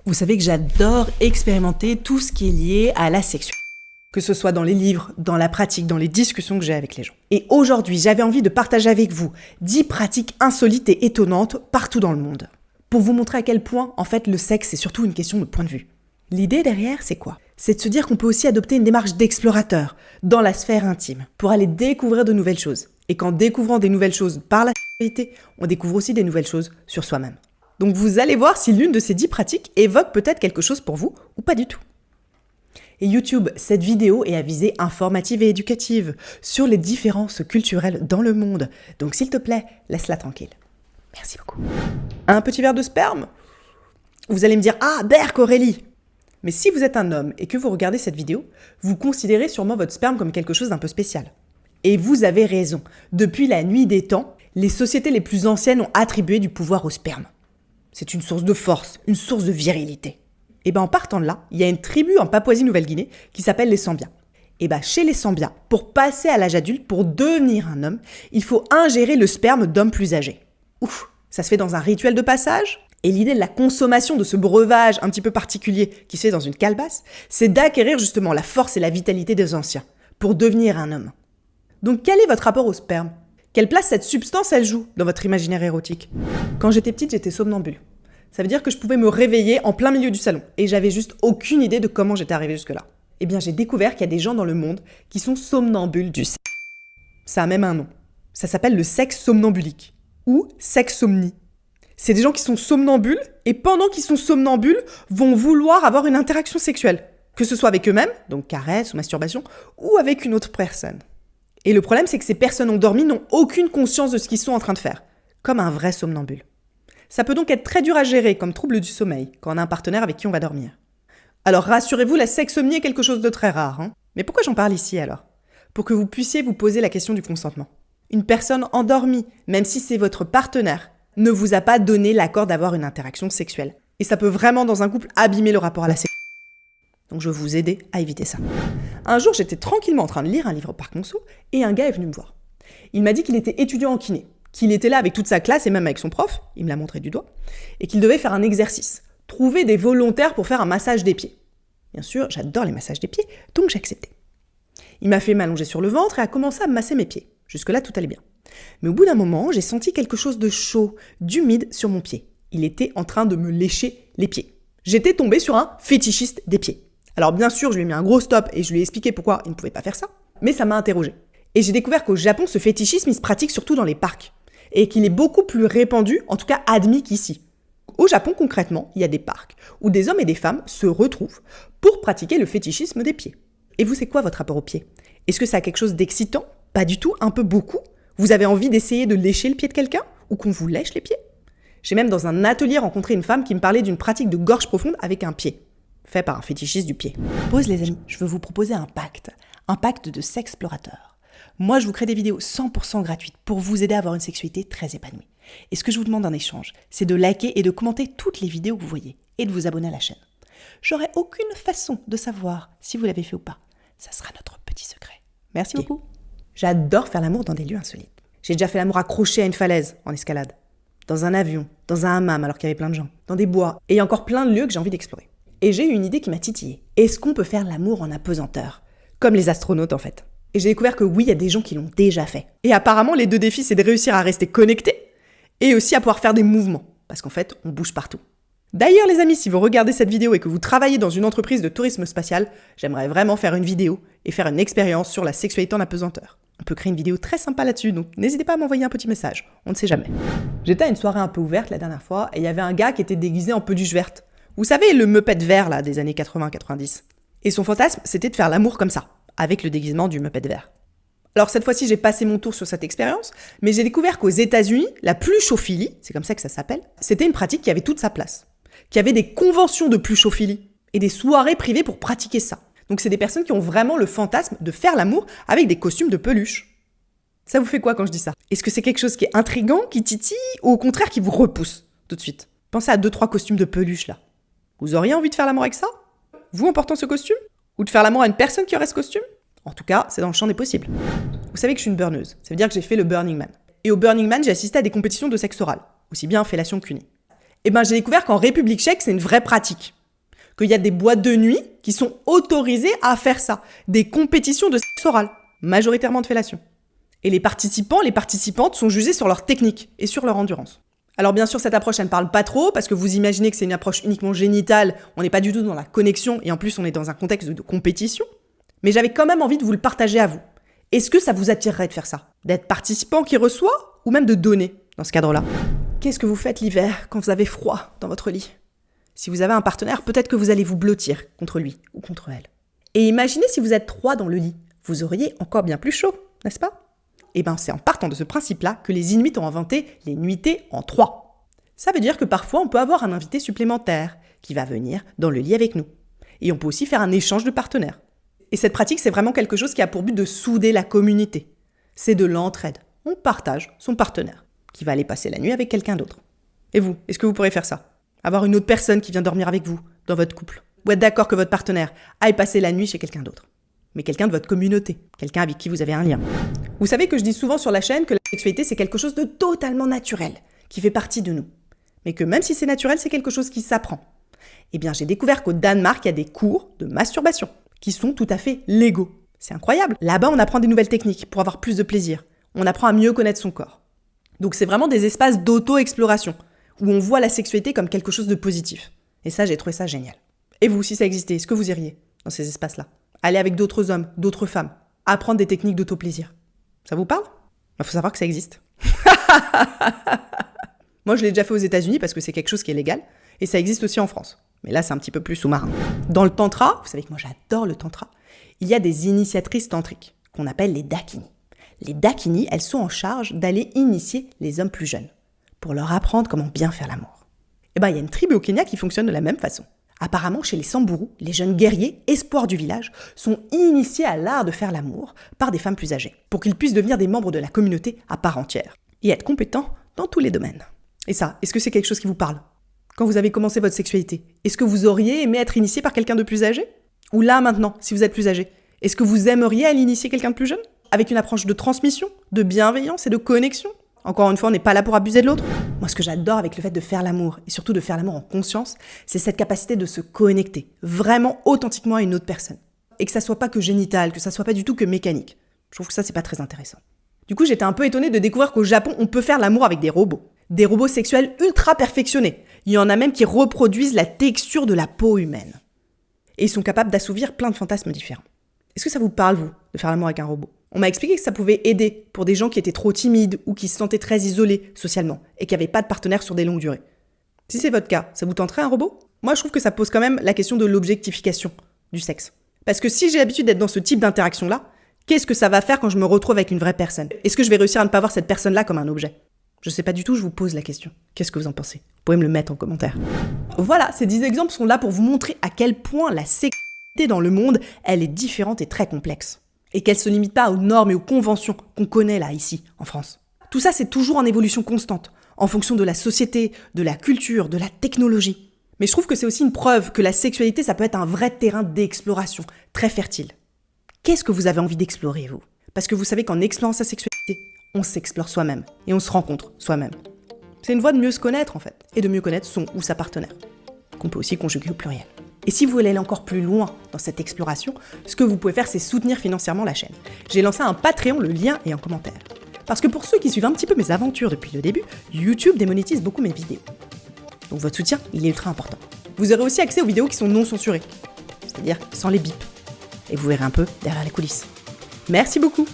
Vous savez que j'adore expérimenter tout ce qui est lié à la sexualité. Que ce soit dans les livres, dans la pratique, dans les discussions que j'ai avec les gens. Et aujourd'hui, j'avais envie de partager avec vous 10 pratiques insolites et étonnantes partout dans le monde. Pour vous montrer à quel point, en fait, le sexe, c'est surtout une question de point de vue. L'idée derrière, c'est quoi ? C'est de se dire qu'on peut aussi adopter une démarche d'explorateur dans la sphère intime, pour aller découvrir de nouvelles choses. Et qu'en découvrant des nouvelles choses par la sexualité, on découvre aussi des nouvelles choses sur soi-même. Donc vous allez voir si l'une de ces 10 pratiques évoque peut-être quelque chose pour vous ou pas du tout. Et YouTube, cette vidéo est à visée informative et éducative sur les différences culturelles dans le monde. Donc s'il te plaît, laisse-la tranquille. Merci beaucoup. Un petit verre de sperme ? Vous allez me dire « Ah, berk Aurélie !» Mais si vous êtes un homme et que vous regardez cette vidéo, vous considérez sûrement votre sperme comme quelque chose d'un peu spécial. Et vous avez raison. Depuis la nuit des temps, les sociétés les plus anciennes ont attribué du pouvoir au sperme. C'est une source de force, une source de virilité. Et en partant de là, il y a une tribu en Papouasie-Nouvelle-Guinée qui s'appelle les Sambias. Et chez les Sambias, pour passer à l'âge adulte, pour devenir un homme, il faut ingérer le sperme d'hommes plus âgés. Ouf, ça se fait dans un rituel de passage. Et l'idée de la consommation de ce breuvage un petit peu particulier qui se fait dans une calebasse, c'est d'acquérir justement la force et la vitalité des anciens pour devenir un homme. Donc quel est votre rapport au sperme ? Quelle place cette substance elle joue dans votre imaginaire érotique ? Quand j'étais petite, j'étais somnambule. Ça veut dire que je pouvais me réveiller en plein milieu du salon et j'avais juste aucune idée de comment j'étais arrivée jusque-là. Eh bien, j'ai découvert qu'il y a des gens dans le monde qui sont somnambules du sexe. Ça a même un nom. Ça s'appelle le sexe somnambulique ou sexsomnie. C'est des gens qui sont somnambules et pendant qu'ils sont somnambules vont vouloir avoir une interaction sexuelle, que ce soit avec eux-mêmes, donc caresse ou masturbation, ou avec une autre personne. Et le problème, c'est que ces personnes endormies n'ont aucune conscience de ce qu'ils sont en train de faire, comme un vrai somnambule. Ça peut donc être très dur à gérer comme trouble du sommeil quand on a un partenaire avec qui on va dormir. Alors rassurez-vous, la sexsomnie est quelque chose de très rare. Mais pourquoi j'en parle ici alors ? Pour que vous puissiez vous poser la question du consentement. Une personne endormie, même si c'est votre partenaire, ne vous a pas donné l'accord d'avoir une interaction sexuelle. Et ça peut vraiment dans un couple abîmer le rapport à la sexualité. Donc je vais vous aider à éviter ça. Un jour, j'étais tranquillement en train de lire un livre par conso et un gars est venu me voir. Il m'a dit qu'il était étudiant en kiné, qu'il était là avec toute sa classe et même avec son prof, il me l'a montré du doigt, et qu'il devait faire un exercice, trouver des volontaires pour faire un massage des pieds. Bien sûr, j'adore les massages des pieds, donc j'ai accepté. Il m'a fait m'allonger sur le ventre et a commencé à me masser mes pieds. Jusque-là, tout allait bien. Mais au bout d'un moment, j'ai senti quelque chose de chaud, d'humide sur mon pied. Il était en train de me lécher les pieds. J'étais tombée sur un fétichiste des pieds. Alors bien sûr, je lui ai mis un gros stop et je lui ai expliqué pourquoi il ne pouvait pas faire ça, mais ça m'a interrogée. Et j'ai découvert qu'au Japon, ce fétichisme, il se pratique surtout dans les parcs. Et qu'il est beaucoup plus répandu, en tout cas admis qu'ici. Au Japon, concrètement, il y a des parcs où des hommes et des femmes se retrouvent pour pratiquer le fétichisme des pieds. Et vous, c'est quoi votre rapport aux pieds ? Est-ce que ça a quelque chose d'excitant ? Pas du tout, un peu beaucoup ? Vous avez envie d'essayer de lécher le pied de quelqu'un ? Ou qu'on vous lèche les pieds ? J'ai même dans un atelier rencontré une femme qui me parlait d'une pratique de gorge profonde avec un pied, fait par un fétichiste du pied. Pause les amis, je veux vous proposer un pacte de sexplorateur. Moi, je vous crée des vidéos 100% gratuites pour vous aider à avoir une sexualité très épanouie. Et ce que je vous demande en échange, c'est de liker et de commenter toutes les vidéos que vous voyez et de vous abonner à la chaîne. J'aurai aucune façon de savoir si vous l'avez fait ou pas. Ça sera notre petit secret. Merci beaucoup. J'adore faire l'amour dans des lieux insolites. J'ai déjà fait l'amour accroché à une falaise en escalade, dans un avion, dans un hammam alors qu'il y avait plein de gens, dans des bois, et il y a encore plein de lieux que j'ai envie d'explorer. Et j'ai eu une idée qui m'a titillée. Est-ce qu'on peut faire l'amour en apesanteur ? Comme les astronautes en fait. Et j'ai découvert que oui, il y a des gens qui l'ont déjà fait. Et apparemment, les deux défis, c'est de réussir à rester connecté et aussi à pouvoir faire des mouvements. Parce qu'en fait, on bouge partout. D'ailleurs, les amis, si vous regardez cette vidéo et que vous travaillez dans une entreprise de tourisme spatial, j'aimerais vraiment faire une vidéo et faire une expérience sur la sexualité en apesanteur. On peut créer une vidéo très sympa là-dessus, donc n'hésitez pas à m'envoyer un petit message. On ne sait jamais. J'étais à une soirée un peu ouverte la dernière fois et il y avait un gars qui était déguisé en peluche verte. Vous savez, le Muppet vert là, des années 80-90. Et son fantasme, c'était de faire l'amour comme ça, avec le déguisement du Muppet vert. Alors cette fois-ci, j'ai passé mon tour sur cette expérience, mais j'ai découvert qu'aux États-Unis, la pluchophilie, c'est comme ça que ça s'appelle, c'était une pratique qui avait toute sa place. Qu'il y avait des conventions de pluchophilie et des soirées privées pour pratiquer ça. Donc c'est des personnes qui ont vraiment le fantasme de faire l'amour avec des costumes de peluche. Ça vous fait quoi quand je dis ça ? Est-ce que c'est quelque chose qui est intriguant, qui titille, ou au contraire qui vous repousse tout de suite ? Pensez à 2-3 costumes de peluche là. Vous auriez envie de faire l'amour avec ça ? Vous en portant ce costume ? Ou de faire l'amour à une personne qui aurait ce costume ? En tout cas, c'est dans le champ des possibles. Vous savez que je suis une burneuse, ça veut dire que j'ai fait le Burning Man. Et au Burning Man, j'ai assisté à des compétitions de sexe oral, aussi bien fellation qu'uni. Eh ben, j'ai découvert qu'en République tchèque, c'est une vraie pratique. Qu'il y a des boîtes de nuit qui sont autorisées à faire ça. Des compétitions de sexe oral, majoritairement de fellation. Et les participants, les participantes sont jugés sur leur technique et sur leur endurance. Alors bien sûr, cette approche, elle ne parle pas trop, parce que vous imaginez que c'est une approche uniquement génitale, on n'est pas du tout dans la connexion, et en plus on est dans un contexte de compétition. Mais j'avais quand même envie de vous le partager à vous. Est-ce que ça vous attirerait de faire ça? D'être participant qui reçoit, ou même de donner dans ce cadre-là? Qu'est-ce que vous faites l'hiver quand vous avez froid dans votre lit? Si vous avez un partenaire, peut-être que vous allez vous blottir contre lui ou contre elle. Et imaginez si vous êtes 3 dans le lit, vous auriez encore bien plus chaud, n'est-ce pas? Eh bien, c'est en partant de ce principe-là que les Inuits ont inventé les nuitées en 3. Ça veut dire que parfois, on peut avoir un invité supplémentaire qui va venir dans le lit avec nous. Et on peut aussi faire un échange de partenaires. Et cette pratique, c'est vraiment quelque chose qui a pour but de souder la communauté. C'est de l'entraide. On partage son partenaire, qui va aller passer la nuit avec quelqu'un d'autre. Et vous, est-ce que vous pourrez faire ça? Avoir une autre personne qui vient dormir avec vous, dans votre couple? Ou être d'accord que votre partenaire aille passer la nuit chez quelqu'un d'autre? Mais quelqu'un de votre communauté, quelqu'un avec qui vous avez un lien. Vous savez que je dis souvent sur la chaîne que la sexualité, c'est quelque chose de totalement naturel, qui fait partie de nous. Mais que même si c'est naturel, c'est quelque chose qui s'apprend. Eh bien, j'ai découvert qu'au Danemark, il y a des cours de masturbation qui sont tout à fait légaux. C'est incroyable. Là-bas, on apprend des nouvelles techniques pour avoir plus de plaisir. On apprend à mieux connaître son corps. Donc, c'est vraiment des espaces d'auto-exploration, où on voit la sexualité comme quelque chose de positif. Et ça, j'ai trouvé ça génial. Et vous, si ça existait, est-ce que vous iriez dans ces espaces-là? Aller avec d'autres hommes, d'autres femmes, apprendre des techniques d'auto-plaisir. Ça vous parle? Il faut savoir que ça existe. Moi, je l'ai déjà fait aux États-Unis parce que c'est quelque chose qui est légal, et ça existe aussi en France. Mais là, c'est un petit peu plus sous-marin. Dans le tantra, vous savez que moi j'adore le tantra, il y a des initiatrices tantriques, qu'on appelle les dakini. Les dakini, elles sont en charge d'aller initier les hommes plus jeunes, pour leur apprendre comment bien faire l'amour. Et il y a une tribu au Kenya qui fonctionne de la même façon. Apparemment, chez les Samburu, les jeunes guerriers, espoirs du village, sont initiés à l'art de faire l'amour par des femmes plus âgées, pour qu'ils puissent devenir des membres de la communauté à part entière, et être compétents dans tous les domaines. Et ça, est-ce que c'est quelque chose qui vous parle? Quand vous avez commencé votre sexualité, est-ce que vous auriez aimé être initié par quelqu'un de plus âgé? Ou là, maintenant, si vous êtes plus âgé, est-ce que vous aimeriez aller initier quelqu'un de plus jeune? Avec une approche de transmission, de bienveillance et de connexion? Encore une fois, on n'est pas là pour abuser de l'autre. Moi, ce que j'adore avec le fait de faire l'amour, et surtout de faire l'amour en conscience, c'est cette capacité de se connecter, vraiment authentiquement à une autre personne. Et que ça soit pas que génital, que ça soit pas du tout que mécanique. Je trouve que ça, c'est pas très intéressant. Du coup, j'étais un peu étonnée de découvrir qu'au Japon, on peut faire l'amour avec des robots. Des robots sexuels ultra perfectionnés. Il y en a même qui reproduisent la texture de la peau humaine. Et ils sont capables d'assouvir plein de fantasmes différents. Est-ce que ça vous parle, vous, de faire l'amour avec un robot? On m'a expliqué que ça pouvait aider pour des gens qui étaient trop timides ou qui se sentaient très isolés socialement et qui n'avaient pas de partenaire sur des longues durées. Si c'est votre cas, ça vous tenterait un robot? Moi, je trouve que ça pose quand même la question de l'objectification du sexe. Parce que si j'ai l'habitude d'être dans ce type d'interaction-là, qu'est-ce que ça va faire quand je me retrouve avec une vraie personne? Est-ce que je vais réussir à ne pas voir cette personne-là comme un objet? Je sais pas du tout, je vous pose la question. Qu'est-ce que vous en pensez? Vous pouvez me le mettre en commentaire. Voilà, ces 10 exemples sont là pour vous montrer à quel point la sexualité dans le monde, elle est différente et très complexe. Et qu'elle se limite pas aux normes et aux conventions qu'on connaît là, ici, en France. Tout ça, c'est toujours en évolution constante, en fonction de la société, de la culture, de la technologie. Mais je trouve que c'est aussi une preuve que la sexualité, ça peut être un vrai terrain d'exploration, très fertile. Qu'est-ce que vous avez envie d'explorer, vous? Parce que vous savez qu'en explorant sa sexualité, on s'explore soi-même et on se rencontre soi-même. C'est une voie de mieux se connaître, en fait, et de mieux connaître son ou sa partenaire, qu'on peut aussi conjuguer au pluriel. Et si vous voulez aller encore plus loin dans cette exploration, ce que vous pouvez faire, c'est soutenir financièrement la chaîne. J'ai lancé un Patreon, le lien est en commentaire. Parce que pour ceux qui suivent un petit peu mes aventures depuis le début, YouTube démonétise beaucoup mes vidéos. Donc votre soutien, il est ultra important. Vous aurez aussi accès aux vidéos qui sont non censurées, c'est-à-dire sans les bips. Et vous verrez un peu derrière les coulisses. Merci beaucoup!